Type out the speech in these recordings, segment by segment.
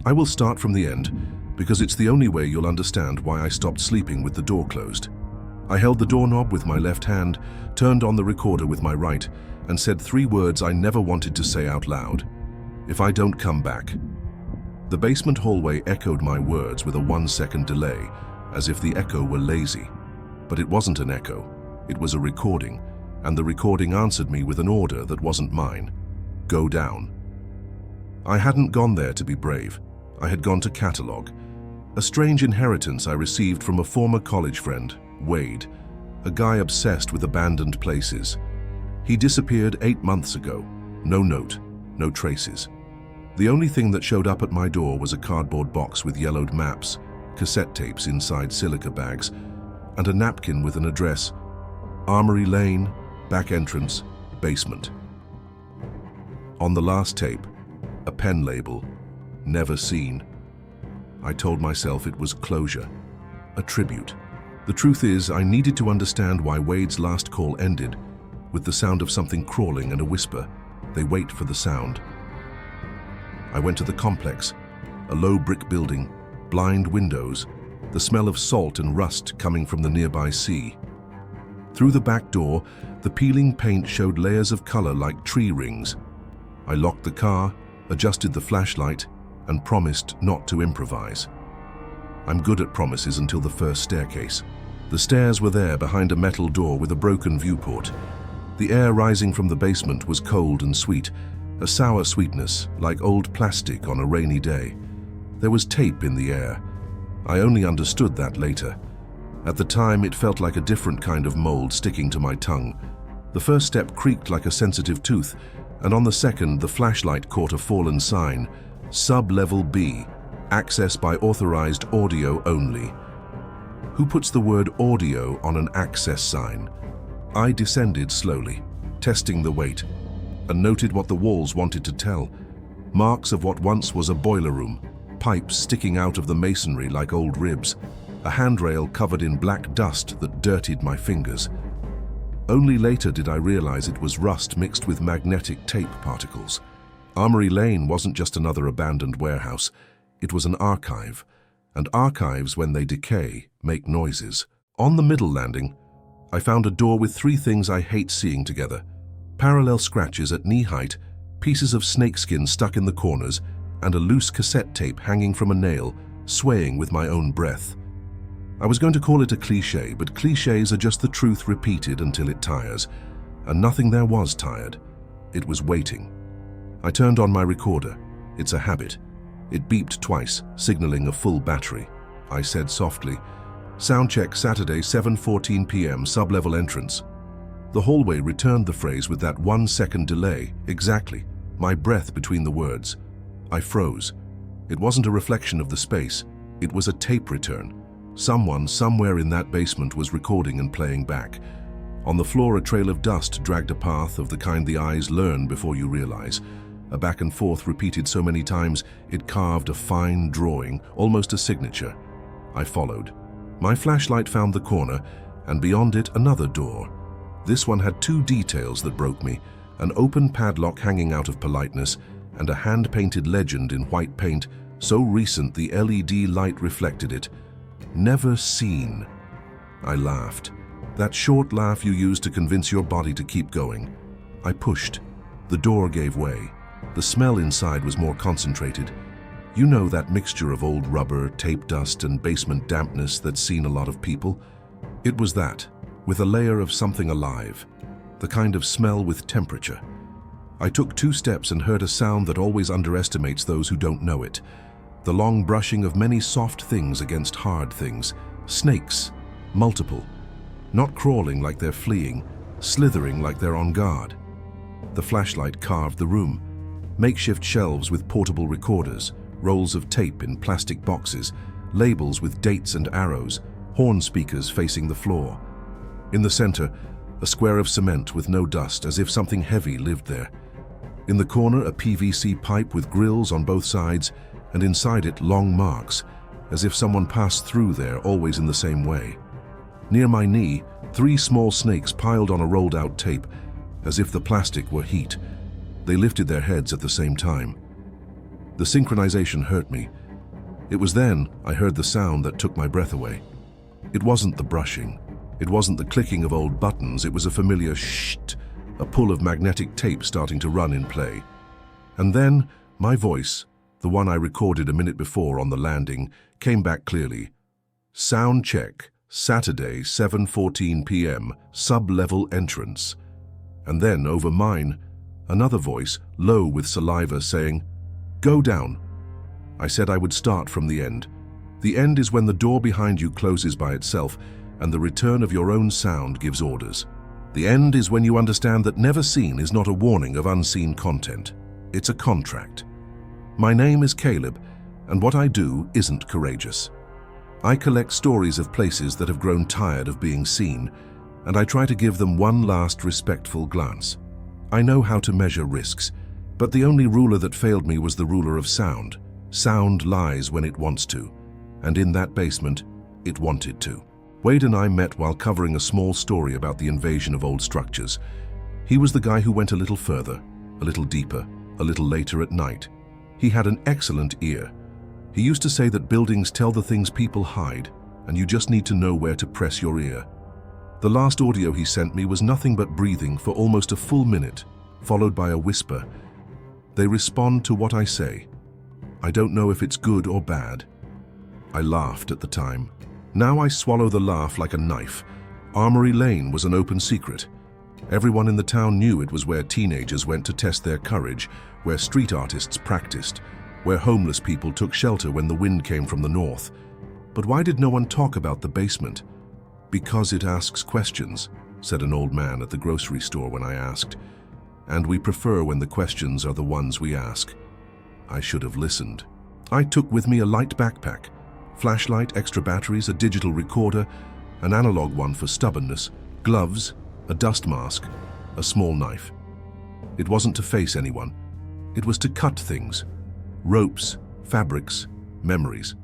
I will start from the end, because it's the only way you'll understand why I stopped sleeping with the door closed. I held the doorknob with my left hand, turned on the recorder with my right, and said 3 words I never wanted to say out loud. If I don't come back. The basement hallway echoed my words with a 1-second delay, as if the echo were lazy. But it wasn't an echo, it was a recording, and the recording answered me with an order that wasn't mine. Go down. I hadn't gone there to be brave. I had gone to catalog. A strange inheritance I received from a former college friend, Wade, a guy obsessed with abandoned places. He disappeared 8 months ago. No note, no traces. The only thing that showed up at my door was a cardboard box with yellowed maps, cassette tapes inside silica bags, and a napkin with an address: Armory Lane, back entrance, basement. On the last tape, a pen label, never seen. I told myself it was closure, a tribute. The truth is, I needed to understand why Wade's last call ended with the sound of something crawling and a whisper. They wait for the sound. I went to the complex, a low brick building, blind windows, the smell of salt and rust coming from the nearby sea. Through the back door, the peeling paint showed layers of color like tree rings. I locked the car, adjusted the flashlight, and promised not to improvise. I'm good at promises until the first staircase. The stairs were there behind a metal door with a broken viewport. The air rising from the basement was cold and sweet, a sour sweetness like old plastic on a rainy day. There was tape in the air. I only understood that later. At the time, it felt like a different kind of mold sticking to my tongue. The first step creaked like a sensitive tooth, and on the second, the flashlight caught a fallen sign: Sub-Level B, access by authorized audio only. Who puts the word audio on an access sign? I descended slowly, testing the weight, and noted what the walls wanted to tell. Marks of what once was a boiler room, pipes sticking out of the masonry like old ribs, a handrail covered in black dust that dirtied my fingers. Only later did I realize it was rust mixed with magnetic tape particles. Armory Lane wasn't just another abandoned warehouse. It was an archive, and archives, when they decay, make noises. On the middle landing, I found a door with 3 things I hate seeing together: parallel scratches at knee height, pieces of snakeskin stuck in the corners, and a loose cassette tape hanging from a nail, swaying with my own breath. I was going to call it a cliché, but clichés are just the truth repeated until it tires, and nothing there was tired. It was waiting. I turned on my recorder. It's a habit. It beeped twice, signaling a full battery. I said softly, "Soundcheck Saturday, 7:14 p.m., sub-level entrance." The hallway returned the phrase with that 1-second delay, exactly, my breath between the words. I froze. It wasn't a reflection of the space. It was a tape return. Someone, somewhere in that basement, was recording and playing back. On the floor, a trail of dust dragged a path of the kind the eyes learn before you realize. A back and forth repeated so many times, it carved a fine drawing, almost a signature. I followed. My flashlight found the corner, and beyond it, another door. This one had 2 details that broke me: an open padlock hanging out of politeness, and a hand-painted legend in white paint, so recent the LED light reflected it. Never seen. I laughed. That short laugh you use to convince your body to keep going. I pushed. The door gave way. The smell inside was more concentrated. You know that mixture of old rubber, tape dust, and basement dampness that's seen a lot of people? It was that, with a layer of something alive. The kind of smell with temperature. I took 2 steps and heard a sound that always underestimates those who don't know it. The long brushing of many soft things against hard things. Snakes. Multiple. Not crawling like they're fleeing, slithering like they're on guard. The flashlight carved the room. Makeshift shelves with portable recorders, rolls of tape in plastic boxes, labels with dates and arrows, horn speakers facing the floor. In the center, a square of cement with no dust, as if something heavy lived there. In the corner, a PVC pipe with grills on both sides, and inside it, long marks, as if someone passed through there, always in the same way. Near my knee, 3 small snakes piled on a rolled-out tape, as if the plastic were heat. They lifted their heads at the same time. The synchronization hurt me. It was then I heard the sound that took my breath away. It wasn't the brushing. It wasn't the clicking of old buttons. It was a familiar shh, a pull of magnetic tape starting to run in play. And then my voice, the one I recorded a minute before on the landing, came back clearly. Sound check, Saturday, 7:14 p.m., sub-level entrance. And then, over mine, another voice, low with saliva, saying, "Go down." I said I would start from the end. The end is when the door behind you closes by itself and the return of your own sound gives orders. The end is when you understand that never seen is not a warning of unseen content. It's a contract. My name is Caleb, and what I do isn't courageous. I collect stories of places that have grown tired of being seen, and I try to give them one last respectful glance. I know how to measure risks, but the only ruler that failed me was the ruler of sound. Sound lies when it wants to, and in that basement, it wanted to. Wade and I met while covering a small story about the invasion of old structures. He was the guy who went a little further, a little deeper, a little later at night. He had an excellent ear. He used to say that buildings tell the things people hide, and you just need to know where to press your ear. The last audio he sent me was nothing but breathing for almost a full minute, followed by a whisper. They respond to what I say. I don't know if it's good or bad. I laughed at the time. Now I swallow the laugh like a knife. Armory Lane was an open secret. Everyone in the town knew it was where teenagers went to test their courage, where street artists practiced, where homeless people took shelter when the wind came from the north. But why did no one talk about the basement? Because it asks questions, said an old man at the grocery store when I asked. And we prefer when the questions are the ones we ask. I should have listened. I took with me a light backpack, flashlight, extra batteries, a digital recorder, an analog one for stubbornness, gloves, a dust mask, a small knife. It wasn't to face anyone. It was to cut things. Ropes, fabrics, memories.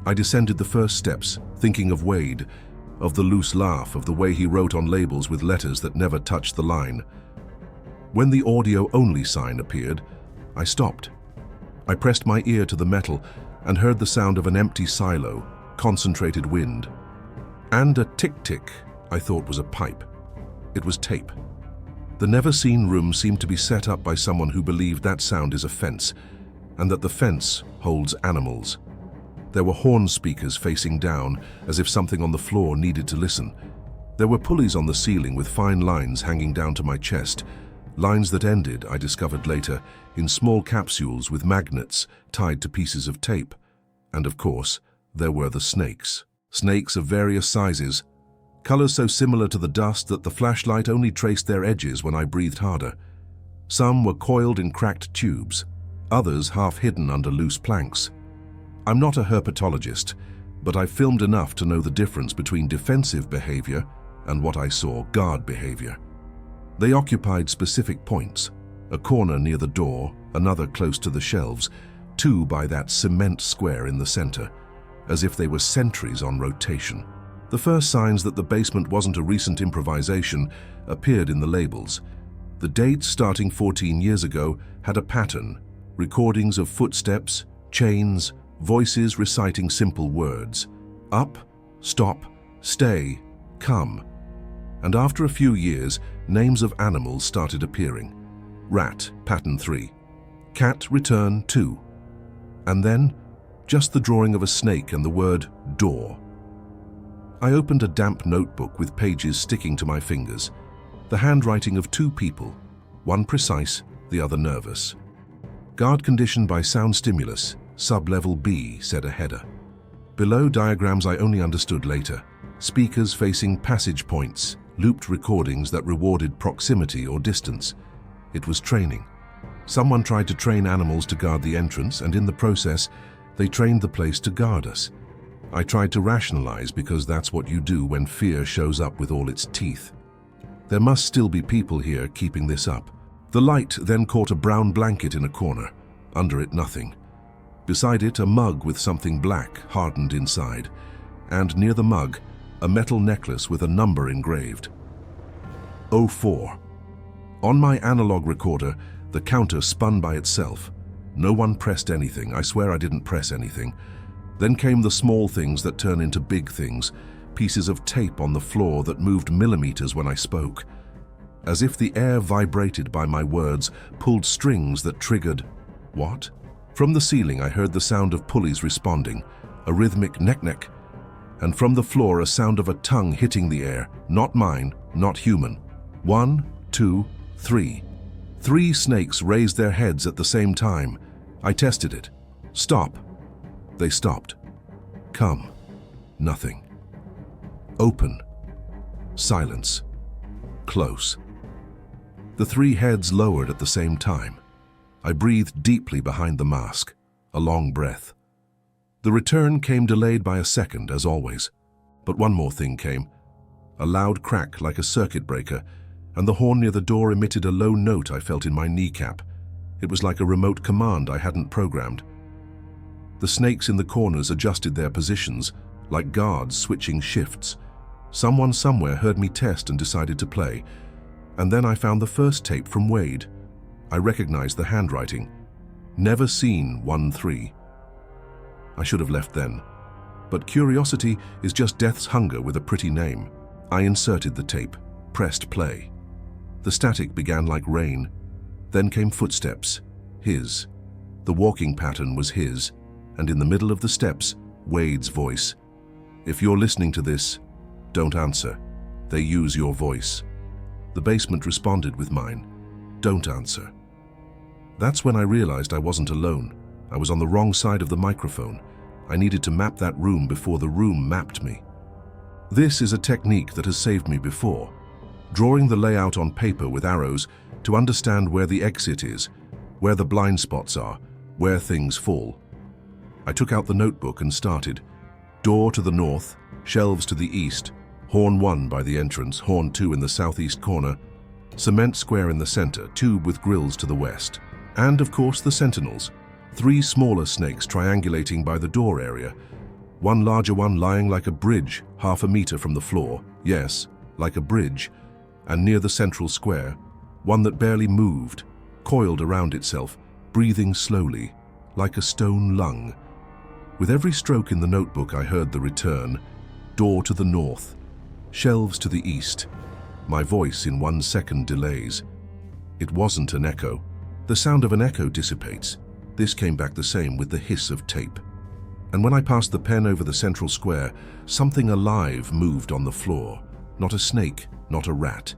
I descended the first steps, thinking of Wade, of the loose laugh, of the way he wrote on labels with letters that never touched the line. When the audio-only sign appeared, I stopped. I pressed my ear to the metal and heard the sound of an empty silo, concentrated wind. And a tick-tick I thought was a pipe. It was tape. The never-seen room seemed to be set up by someone who believed that sound is a fence, and that the fence holds animals. There were horn speakers facing down, as if something on the floor needed to listen. There were pulleys on the ceiling with fine lines hanging down to my chest, lines that ended, I discovered later, in small capsules with magnets tied to pieces of tape. And of course, there were the snakes. Snakes of various sizes, colors so similar to the dust that the flashlight only traced their edges when I breathed harder. Some were coiled in cracked tubes, others half hidden under loose planks. I'm not a herpetologist, but I filmed enough to know the difference between defensive behavior and what I saw guard behavior. They occupied specific points, a corner near the door, another close to the shelves, two by that cement square in the center, as if they were sentries on rotation. The first signs that the basement wasn't a recent improvisation appeared in the labels. The date, starting 14 years ago, had a pattern, recordings of footsteps, chains, voices reciting simple words. Up, stop, stay, come. And after a few years, names of animals started appearing. Rat, pattern 3. Cat, return 2. And then, just the drawing of a snake and the word door. I opened a damp notebook with pages sticking to my fingers. The handwriting of two people, one precise, the other nervous. Guard conditioned by sound stimulus, sub-level B, said a header. Below, diagrams I only understood later. Speakers facing passage points, looped recordings that rewarded proximity or distance. It was training. Someone tried to train animals to guard the entrance, and in the process, they trained the place to guard us. I tried to rationalize because that's what you do when fear shows up with all its teeth. There must still be people here keeping this up. The light then caught a brown blanket in a corner. Under it, nothing. Beside it, a mug with something black hardened inside. And near the mug, a metal necklace with a number engraved. 04. On my analog recorder, the counter spun by itself. No one pressed anything. I swear I didn't press anything. Then came the small things that turn into big things, pieces of tape on the floor that moved millimeters when I spoke. As if the air vibrated by my words, pulled strings that triggered... What? From the ceiling I heard the sound of pulleys responding, a rhythmic neck-neck, and from the floor a sound of a tongue hitting the air, not mine, not human. 1, 2, 3. 3 snakes raised their heads at the same time. I tested it. Stop. They stopped. Come. Nothing. Open. Silence. Close. The 3 heads lowered at the same time. I breathed deeply behind the mask, a long breath. The return came delayed by a second, as always. But one more thing came. A loud crack like a circuit breaker, and the horn near the door emitted a low note I felt in my kneecap. It was like a remote command I hadn't programmed. The snakes in the corners adjusted their positions, like guards switching shifts. Someone somewhere heard me test and decided to play. And then I found the first tape from Wade. I recognized the handwriting. Never seen 1-3. I should have left then. But curiosity is just death's hunger with a pretty name. I inserted the tape, pressed play. The static began like rain. Then came footsteps. His. The walking pattern was his, and in the middle of the steps, Wade's voice. If you're listening to this, don't answer. They use your voice. The basement responded with mine. Don't answer. That's when I realized I wasn't alone. I was on the wrong side of the microphone. I needed to map that room before the room mapped me. This is a technique that has saved me before. Drawing the layout on paper with arrows to understand where the exit is, where the blind spots are, where things fall. I took out the notebook and started. Door to the north, shelves to the east, horn 1 by the entrance, horn 2 in the southeast corner, cement square in the center, tube with grills to the west. And of course the sentinels, 3 smaller snakes triangulating by the door area, one larger one lying like a bridge, half a meter from the floor, yes, like a bridge, and near the central square, one that barely moved, coiled around itself, breathing slowly, like a stone lung. With every stroke in the notebook I heard the return, door to the north, shelves to the east, my voice in 1 second delays. It wasn't an echo. The sound of an echo dissipates. This came back the same with the hiss of tape. And when I passed the pen over the central square, something alive moved on the floor. Not a snake, not a rat.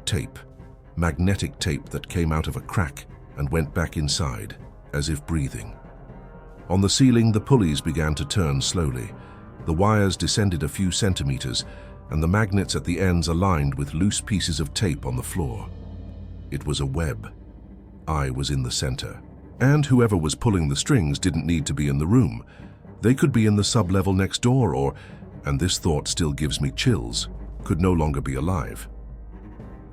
Tape. Magnetic tape that came out of a crack and went back inside, as if breathing. On the ceiling, the pulleys began to turn slowly. The wires descended a few centimeters, and the magnets at the ends aligned with loose pieces of tape on the floor. It was a web. I was in the center. And whoever was pulling the strings didn't need to be in the room. They could be in the sub-level next door or, and this thought still gives me chills, could no longer be alive.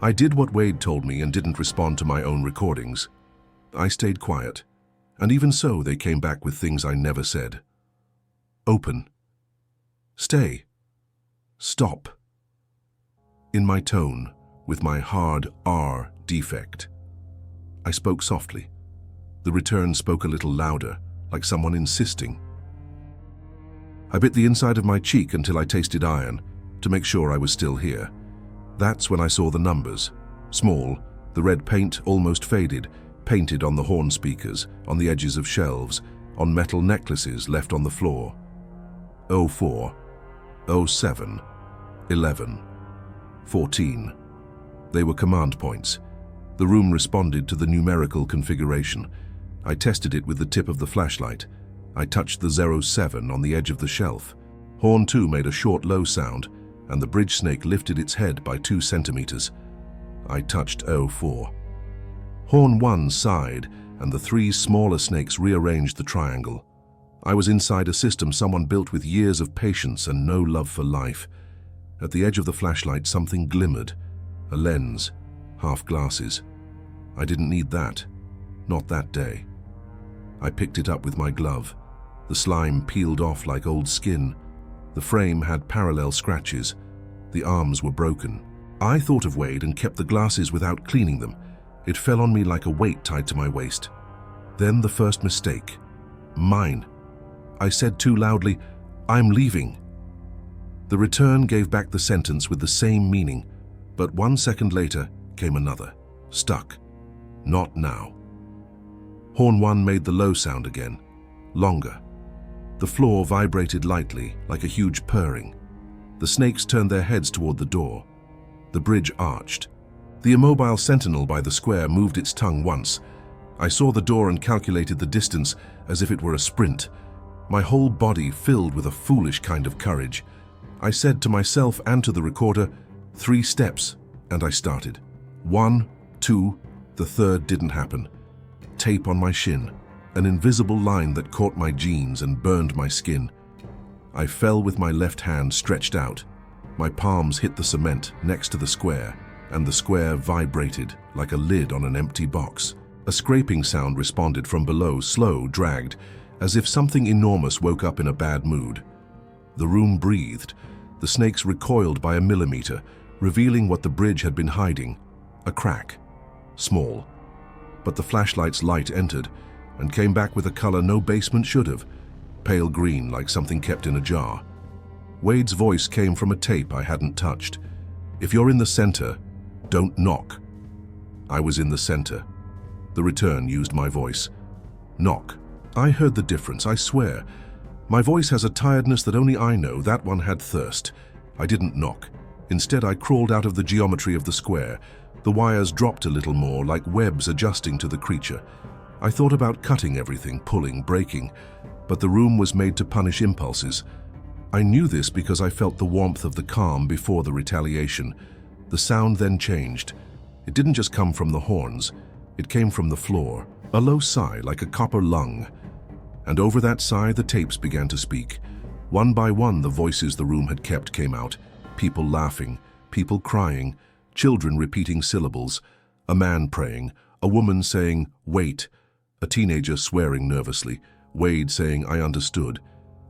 I did what Wade told me and didn't respond to my own recordings. I stayed quiet, and even so they came back with things I never said. Open. Stay. Stop. In my tone, with my hard R defect. I spoke softly. The return spoke a little louder, like someone insisting. I bit the inside of my cheek until I tasted iron, to make sure I was still here. That's when I saw the numbers. Small, the red paint almost faded, painted on the horn speakers, on the edges of shelves, on metal necklaces left on the floor. 04, 07, 11, 14. They were command points. The room responded to the numerical configuration. I tested it with the tip of the flashlight. I touched the 07 on the edge of the shelf. Horn 2 made a short, low sound, and the bridge snake lifted its head by 2 centimeters. I touched 04. Horn 1 sighed, and the 3 smaller snakes rearranged the triangle. I was inside a system someone built with years of patience and no love for life. At the edge of the flashlight, something glimmered. A lens, half glasses. I didn't need that. Not that day. I picked it up with my glove. The slime peeled off like old skin. The frame had parallel scratches. The arms were broken. I thought of Wade and kept the glasses without cleaning them. It fell on me like a weight tied to my waist. Then the first mistake. Mine. I said too loudly, "I'm leaving." The return gave back the sentence with the same meaning, but 1 second later came another. Stuck. Not now. Horn 1 made the low sound again, longer. The floor vibrated lightly, like a huge purring. The snakes turned their heads toward the door. The bridge arched. The immobile sentinel by the square moved its tongue once. I saw the door and calculated the distance as if it were a sprint. My whole body filled with a foolish kind of courage. I said to myself and to the recorder, 3 steps, and I started. 1, 2, the third didn't happen. Tape on my shin, an invisible line that caught my jeans and burned my skin. I fell with my left hand stretched out. My palms hit the cement next to the square, and the square vibrated like a lid on an empty box. A scraping sound responded from below, slow, dragged, as if something enormous woke up in a bad mood. The room breathed. The snakes recoiled by a millimeter, revealing what the bridge had been hiding. A crack. Small. But the flashlight's light entered and came back with a color no basement should have. Pale green, like something kept in a jar. Wade's voice came from a tape I hadn't touched. "If you're in the center, don't knock." I was in the center. The return used my voice. "Knock." I heard the difference, I swear. My voice has a tiredness that only I know. That one had thirst. I didn't knock. Instead, I crawled out of the geometry of the square. The wires dropped a little more, like webs adjusting to the creature. I thought about cutting everything, pulling, breaking, but the room was made to punish impulses. I knew this because I felt the warmth of the calm before the retaliation. The sound then changed. It didn't just come from the horns. It came from the floor, a low sigh like a copper lung. And over that sigh, the tapes began to speak. One by one, the voices the room had kept came out. People laughing, people crying, children repeating syllables, a man praying, a woman saying, "Wait," a teenager swearing nervously, Wade saying, "I understood,"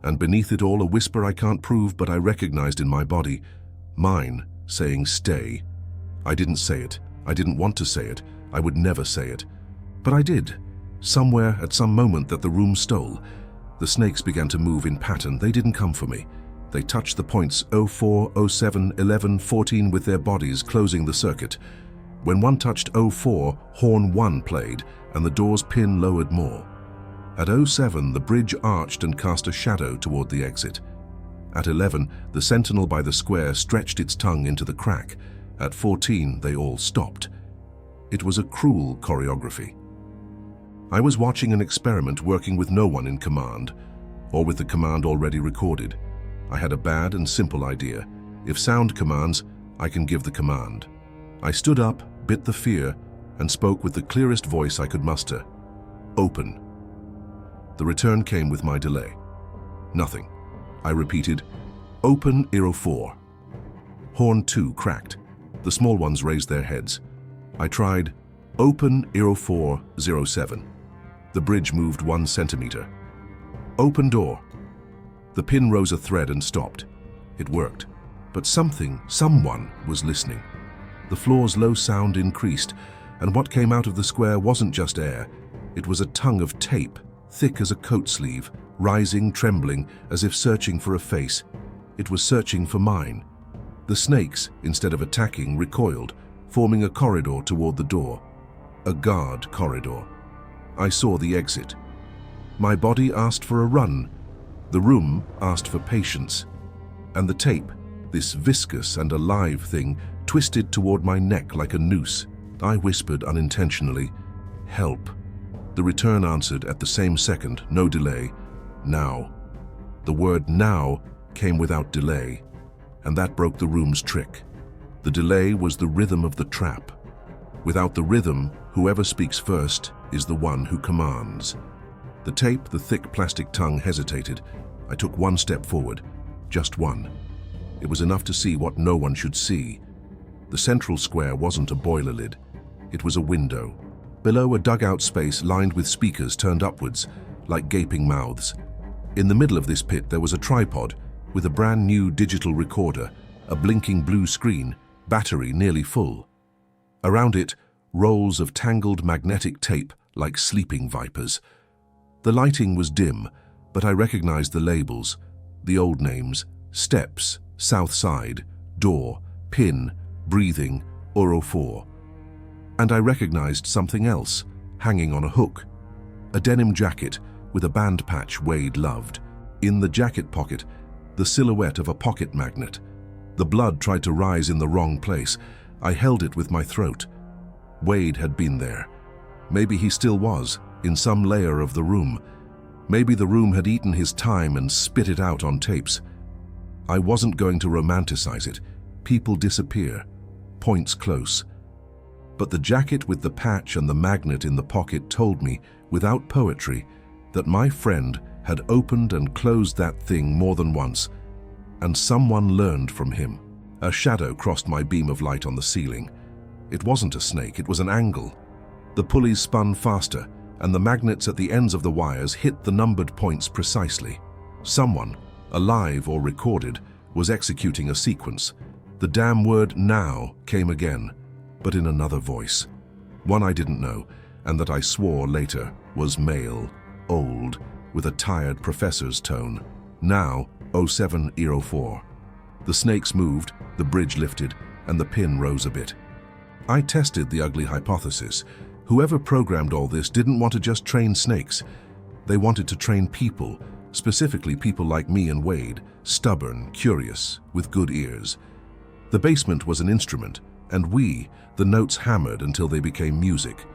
and beneath it all a whisper I can't prove but I recognized in my body, mine, saying, "Stay." I didn't say it. I didn't want to say it. I would never say it. But I did. Somewhere, at some moment that the room stole. The snakes began to move in pattern. They didn't come for me. They touched the points 04, 07, 11, 14 with their bodies, closing the circuit. When one touched 04, horn 1 played, and the door's pin lowered more. At 07, the bridge arched and cast a shadow toward the exit. At 11, the sentinel by the square stretched its tongue into the crack. At 14, they all stopped. It was a cruel choreography. I was watching an experiment working with no one in command, or with the command already recorded. I had a bad and simple idea. If sound commands, I can give the command. I stood up, bit the fear, and spoke with the clearest voice I could muster. "Open." The return came with my delay. Nothing. I repeated, "Open 04." Horn 2 cracked. The small ones raised their heads. I tried, "Open 04, 07." The bridge moved 1 centimeter. "Open door." The pin rose a thread and stopped. It worked. But someone was listening. The floor's low sound increased, and what came out of the square wasn't just air. It was a tongue of tape, thick as a coat sleeve, rising, trembling, as if searching for a face. It was searching for mine. The snakes, instead of attacking, recoiled, forming a corridor toward the door. A guard corridor. I saw the exit. My body asked for a run. The room asked for patience. And the tape, this viscous and alive thing, twisted toward my neck like a noose. I whispered unintentionally, "Help." The return answered at the same second, no delay, "Now." The word "now" came without delay, and that broke the room's trick. The delay was the rhythm of the trap. Without the rhythm, whoever speaks first is the one who commands. The tape, the thick plastic tongue, hesitated. I took 1 step forward, just one. It was enough to see what no one should see. The central square wasn't a boiler lid. It was a window. Below, a dugout space lined with speakers turned upwards, like gaping mouths. In the middle of this pit, there was a tripod with a brand new digital recorder, a blinking blue screen, battery nearly full. Around it, rolls of tangled magnetic tape like sleeping vipers. The lighting was dim, but I recognized the labels, the old names: steps, south side, door, pin, breathing, Uro 4. And I recognized something else, hanging on a hook. A denim jacket with a band patch Wade loved. In the jacket pocket, the silhouette of a pocket magnet. The blood tried to rise in the wrong place. I held it with my throat. Wade had been there. Maybe he still was, in some layer of the room. Maybe the room had eaten his time and spit it out on tapes. I wasn't going to romanticize it. People disappear. Points close. But the jacket with the patch and the magnet in the pocket told me, without poetry, that my friend had opened and closed that thing more than once, and someone learned from him. A shadow crossed my beam of light on the ceiling. It wasn't a snake, it was an angle. The pulleys spun faster, and the magnets at the ends of the wires hit the numbered points precisely. Someone, alive or recorded, was executing a sequence. The damn word "now" came again, but in another voice. One I didn't know, and that I swore later was male, old, with a tired professor's tone. Now, 07 Uro 4. The snakes moved, the bridge lifted, and the pin rose a bit. I tested the ugly hypothesis. Whoever programmed all this didn't want to just train snakes. They wanted to train people, specifically people like me and Wade, stubborn, curious, with good ears. The basement was an instrument, and we, the notes hammered until they became music.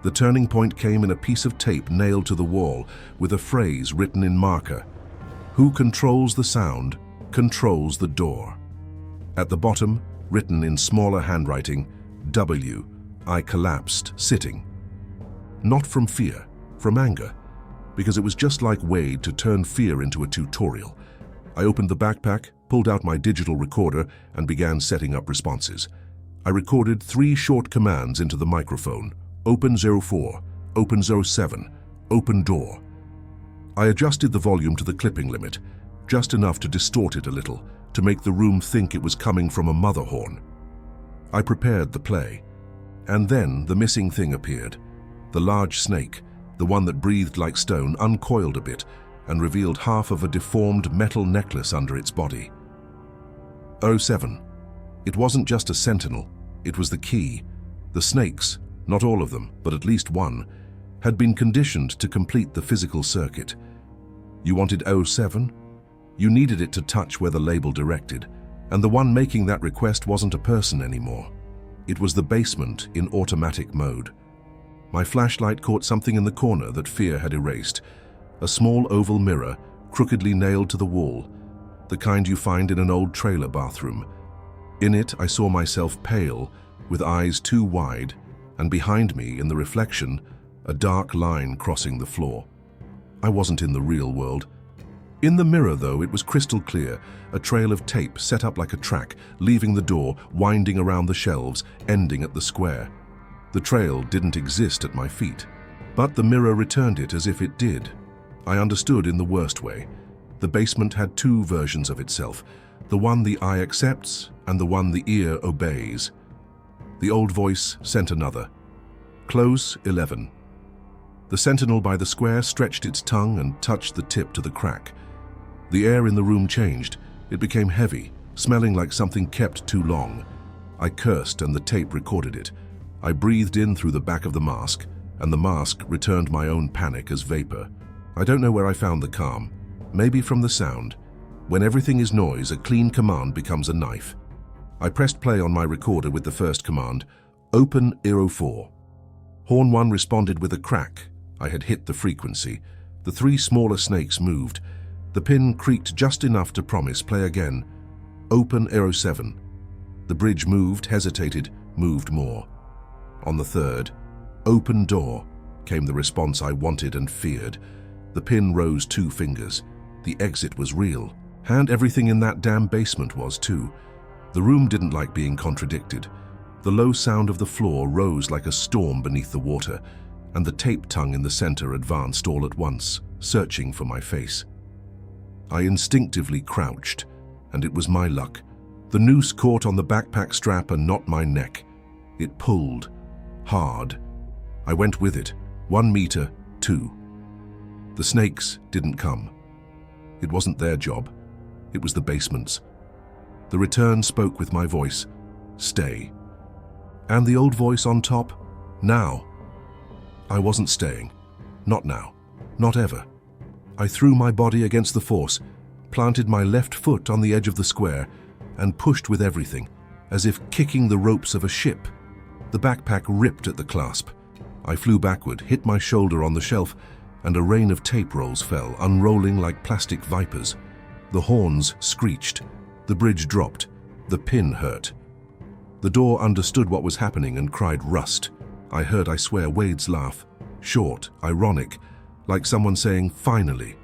The turning point came in a piece of tape nailed to the wall with a phrase written in marker: "Who controls the sound, controls the door." At the bottom, written in smaller handwriting, W. I collapsed, sitting. Not from fear, from anger, because it was just like Wade to turn fear into a tutorial. I opened the backpack, pulled out my digital recorder, and began setting up responses. I recorded 3 short commands into the microphone: open 04, open 07, open door. I adjusted the volume to the clipping limit, just enough to distort it a little, to make the room think it was coming from a mother horn. I prepared the play, and then the missing thing appeared. The large snake, the one that breathed like stone, uncoiled a bit and revealed half of a deformed metal necklace under its body. 07. It wasn't just a sentinel, it was the key. The snakes, not all of them, but at least one, had been conditioned to complete the physical circuit. You wanted 07? You needed it to touch where the label directed, and the one making that request wasn't a person anymore. It was the basement in automatic mode. My flashlight caught something in the corner that fear had erased. A small oval mirror, crookedly nailed to the wall, the kind you find in an old trailer bathroom. In it, I saw myself pale, with eyes too wide, and behind me, in the reflection, a dark line crossing the floor. I wasn't in the real world. In the mirror, though, it was crystal clear, a trail of tape set up like a track, leaving the door, winding around the shelves, ending at the square. The trail didn't exist at my feet, but the mirror returned it as if it did. I understood in the worst way. The basement had 2 versions of itself, the one the eye accepts and the one the ear obeys. The old voice sent another. Close 11. The sentinel by the square stretched its tongue and touched the tip to the crack. The air in the room changed. It became heavy, smelling like something kept too long. I cursed and the tape recorded it. I breathed in through the back of the mask, and the mask returned my own panic as vapor. I don't know where I found the calm. Maybe from the sound. When everything is noise, a clean command becomes a knife. I pressed play on my recorder with the first command, open Uro 4. Horn 1 responded with a crack. I had hit the frequency. The 3 smaller snakes moved. The pin creaked just enough to promise play again. Open Uro 7. The bridge moved, hesitated, moved more. On the 3rd, open door, came the response I wanted and feared. The pin rose 2 fingers. The exit was real, and everything in that damn basement was too. The room didn't like being contradicted. The low sound of the floor rose like a storm beneath the water, and the tape tongue in the center advanced all at once, searching for my face. I instinctively crouched, and it was my luck. The noose caught on the backpack strap and not my neck. It pulled, hard. I went with it, 1 meter, 2. The snakes didn't come. It wasn't their job. It was the basement's. The return spoke with my voice, stay. And the old voice on top, now. I wasn't staying. Not now. Not ever. I threw my body against the force, planted my left foot on the edge of the square, and pushed with everything, as if kicking the ropes of a ship. The backpack ripped at the clasp. I flew backward, hit my shoulder on the shelf, and a rain of tape rolls fell, unrolling like plastic vipers. The horns screeched. The bridge dropped. The pin hurt. The door understood what was happening and cried rust. I heard, I swear, Wade's laugh. Short, ironic, like someone saying, finally.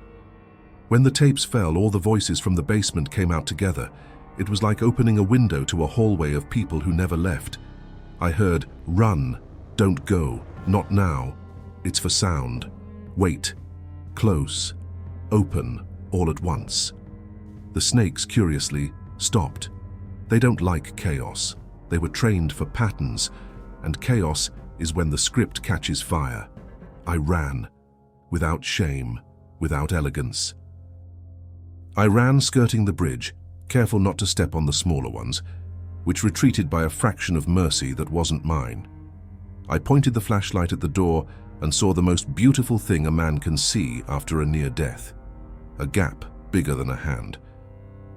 When the tapes fell, all the voices from the basement came out together. It was like opening a window to a hallway of people who never left. I heard, run, don't go, not now. It's for sound. Wait, close, open, all at once. The snakes, curiously, stopped. They don't like chaos. They were trained for patterns, and chaos is when the script catches fire. I ran, without shame, without elegance. I ran skirting the bridge, careful not to step on the smaller ones, which retreated by a fraction of mercy that wasn't mine. I pointed the flashlight at the door and saw the most beautiful thing a man can see after a near death. A gap bigger than a hand.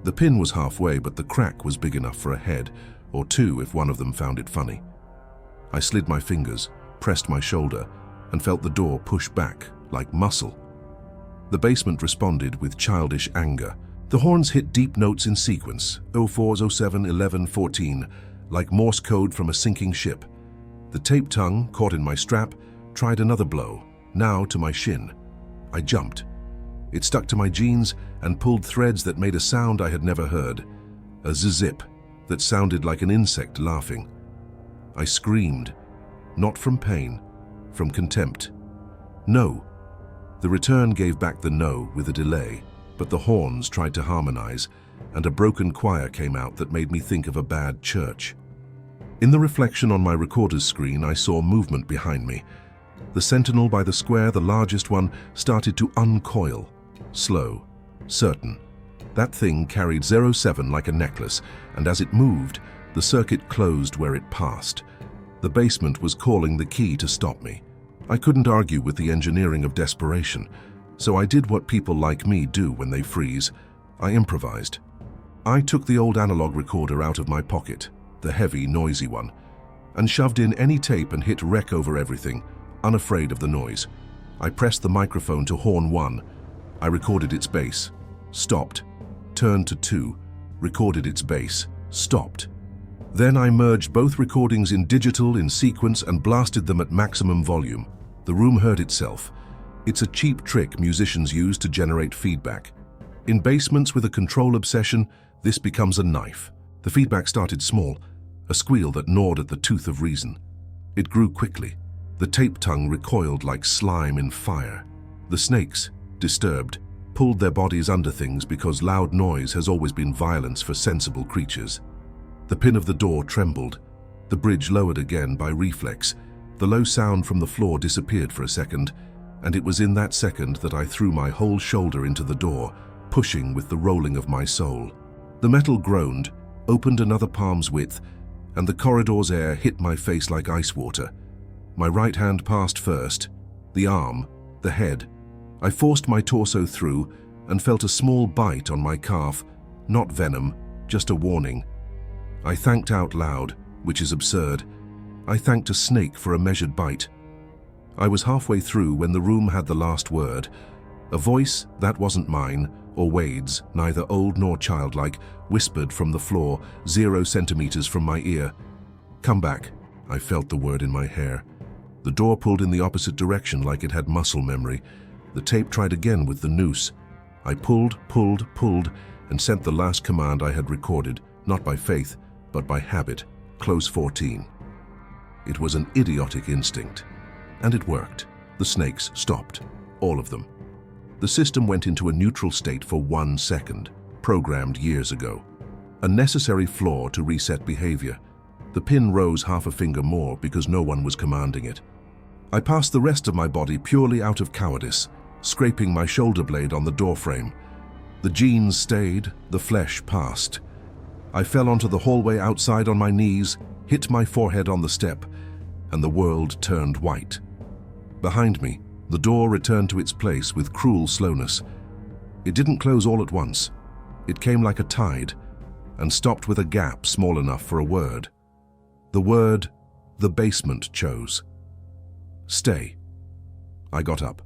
The pin was halfway, but the crack was big enough for a head, or two if one of them found it funny. I slid my fingers, pressed my shoulder, and felt the door push back, like muscle. The basement responded with childish anger. The horns hit deep notes in sequence, 04, 07, 11, 14, like Morse code from a sinking ship. The tape tongue, caught in my strap, tried another blow, now to my shin. I jumped. It stuck to my jeans and pulled threads that made a sound I had never heard, a zip that sounded like an insect laughing. I screamed, not from pain, from contempt. No. The return gave back the no with a delay, but the horns tried to harmonize, and a broken choir came out that made me think of a bad church. In the reflection on my recorder's screen, I saw movement behind me. The sentinel by the square, the largest one, started to uncoil. Slow, certain. That thing carried 07 like a necklace, and as it moved, the circuit closed where it passed. The basement was calling the key to stop me. I couldn't argue with the engineering of desperation, so I did what people like me do when they freeze. I improvised. I took the old analog recorder out of my pocket, the heavy, noisy one, and shoved in any tape and hit rec over everything, unafraid of the noise. I pressed the microphone to horn 1. I recorded its bass, stopped, turned to 2, recorded its bass, stopped. Then I merged both recordings in digital in sequence and blasted them at maximum volume. The room heard itself. It's a cheap trick musicians use to generate feedback. In basements with a control obsession, this becomes a knife. The feedback started small, a squeal that gnawed at the tooth of reason. It grew quickly. The tape tongue recoiled like slime in fire. The snakes, disturbed, pulled their bodies under things because loud noise has always been violence for sensible creatures. The pin of the door trembled. The bridge lowered again by reflex. The low sound from the floor disappeared for a second, and it was in that second that I threw my whole shoulder into the door, pushing with the rolling of my soul. The metal groaned, opened another palm's width, and the corridor's air hit my face like ice water. My right hand passed first, the arm, the head. I forced my torso through and felt a small bite on my calf, not venom, just a warning. I thanked out loud, which is absurd. I thanked a snake for a measured bite. I was halfway through when the room had the last word. A voice that wasn't mine, or Wade's, neither old nor childlike, whispered from the floor, 0 centimeters from my ear. Come back. I felt the word in my hair. The door pulled in the opposite direction like it had muscle memory. The tape tried again with the noose. I pulled, and sent the last command I had recorded, not by faith, but by habit, close 14. It was an idiotic instinct. And it worked. The snakes stopped. All of them. The system went into a neutral state for 1 second, programmed years ago. A necessary flaw to reset behavior. The pin rose half a finger more because no one was commanding it. I passed the rest of my body purely out of cowardice, scraping my shoulder blade on the doorframe. The jeans stayed, the flesh passed. I fell onto the hallway outside on my knees, hit my forehead on the step, and the world turned white. Behind me, the door returned to its place with cruel slowness. It didn't close all at once. It came like a tide, and stopped with a gap small enough for a word. The word the basement chose. Stay. I got up.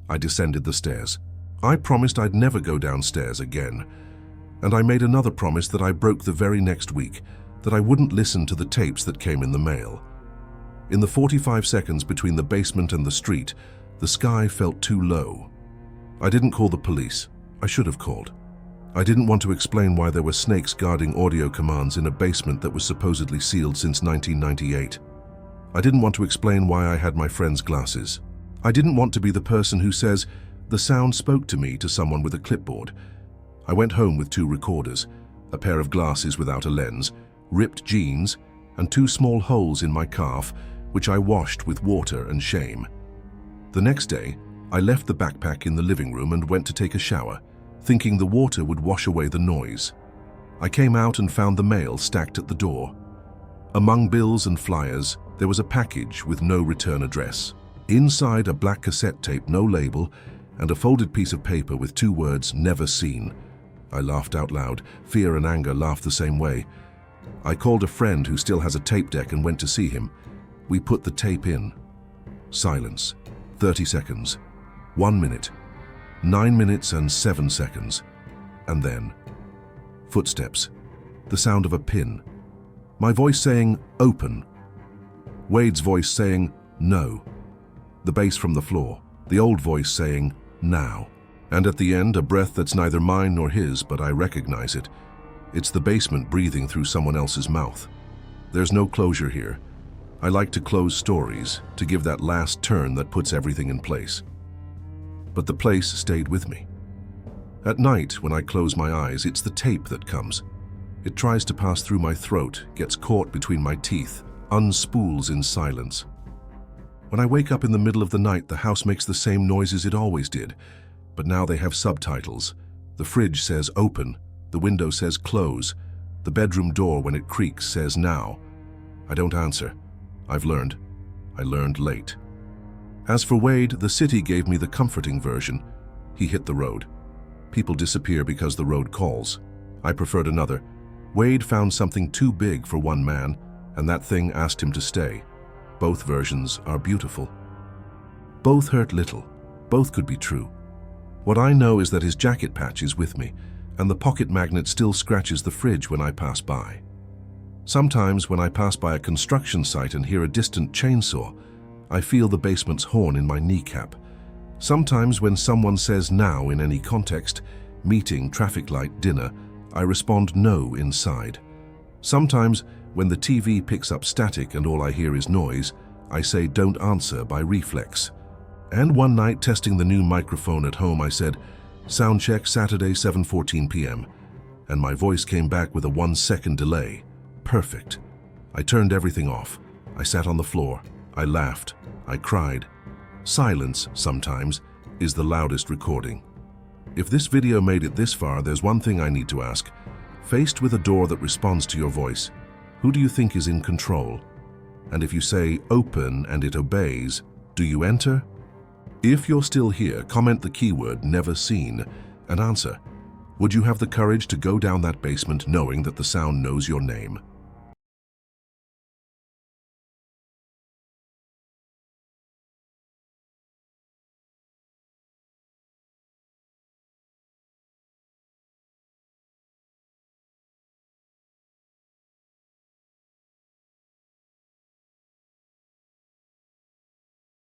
I descended the stairs. I promised I'd never go downstairs again, and I made another promise that I broke the very next week, that I wouldn't listen to the tapes that came in the mail. In the 45 seconds between the basement and the street, the sky felt too low. I didn't call the police. I should have called. I didn't want to explain why there were snakes guarding audio commands in a basement that was supposedly sealed since 1998. I didn't want to explain why I had my friend's glasses. I didn't want to be the person who says, "The sound spoke to me," to someone with a clipboard. I went home with 2 recorders, a pair of glasses without a lens, ripped jeans, and 2 small holes in my calf, which I washed with water and shame. The next day, I left the backpack in the living room and went to take a shower, thinking the water would wash away the noise. I came out and found the mail stacked at the door. Among bills and flyers, there was a package with no return address. Inside, a black cassette tape, no label, and a folded piece of paper with 2 words, "Never seen." I laughed out loud. Fear and anger laughed the same way. I called a friend who still has a tape deck and went to see him. We put the tape in. Silence. 30 seconds. 1 minute. 9 minutes and 7 seconds. And then footsteps. The sound of a pin. My voice saying, "Open." Wade's voice saying, "No." The bass from the floor. The old voice saying, "Now." And at the end, a breath that's neither mine nor his, but I recognize it. It's the basement breathing through someone else's mouth. There's no closure here. I like to close stories, to give that last turn that puts everything in place. But the place stayed with me. At night, when I close my eyes, it's the tape that comes. It tries to pass through my throat, gets caught between my teeth, unspools in silence. When I wake up in the middle of the night, the house makes the same noises it always did, but now they have subtitles. The fridge says "Open," the window says "Close," the bedroom door, when it creaks, says "Now." I don't answer. I've learned. I learned late. As for Wade, the city gave me the comforting version. He hit the road. People disappear because the road calls. I preferred another. Wade found something too big for one man, and that thing asked him to stay. Both versions are beautiful. Both hurt little. Both could be true. What I know is that his jacket patch is with me, and the pocket magnet still scratches the fridge when I pass by. Sometimes when I pass by a construction site and hear a distant chainsaw, I feel the basement's horn in my kneecap. Sometimes when someone says "now" in any context, meeting, traffic light, dinner, I respond "no" inside. Sometimes when the TV picks up static and all I hear is noise, I say "don't answer" by reflex. And one night, testing the new microphone at home, I said, "Sound check Saturday, 7:14 p.m." And my voice came back with a 1-second delay. Perfect. I turned everything off. I sat on the floor. I laughed. I cried. Silence, sometimes, is the loudest recording. If this video made it this far, there's one thing I need to ask. Faced with a door that responds to your voice, who do you think is in control? And if you say "open" and it obeys, do you enter? If you're still here, comment the keyword "never seen" and answer. Would you have the courage to go down that basement knowing that the sound knows your name?